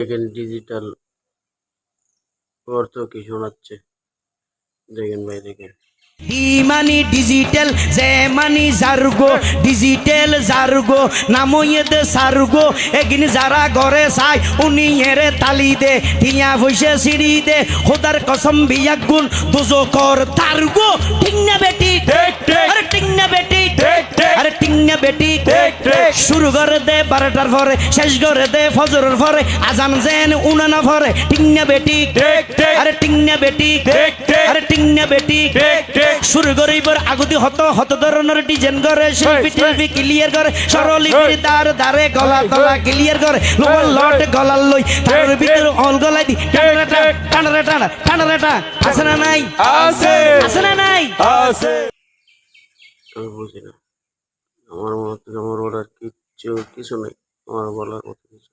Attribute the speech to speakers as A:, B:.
A: দেখেন ডিজিটাল অর্থ কি শোনাচ্ছে, দেখেন ভাই দেখেন।
B: ইমানি ডিজিটাল যে মানি জারগো ডিজিটাল জারগো নামইয়েদে সারগো এগিন যারা ঘরে চাই উনি এরে তালি দে টিয়া ভইসে সিঁড়ি দে খোদার কসম বিয়াক গুণ দুজকর তারগো ঠিক না বেটি আরে ঠিক না বেটি আরে ঠিক না বেটি শুরু করে দে 12টার পরে শেষ করে দে ফজরের পরে আজান যেন উনানা পরে ঠিক না বেটি আরে ঠিক না বেটি আরে ঠিক না বেটি শুরু করিবার আগুতি হত ধরনের ডিজাইন করে শিল্পী টিল্পি ক্লিয়ার করে সরলিপির দারে গলা তলা ক্লিয়ার করে লোয়ার লট গলার লই তার ভিতর অল গলাই দি টানা আছে না নাই আছে না নাই
A: আমি বুঝি না, আমার মতো আমার বলার কিছু নাই, আমার বলার মতো কিছু।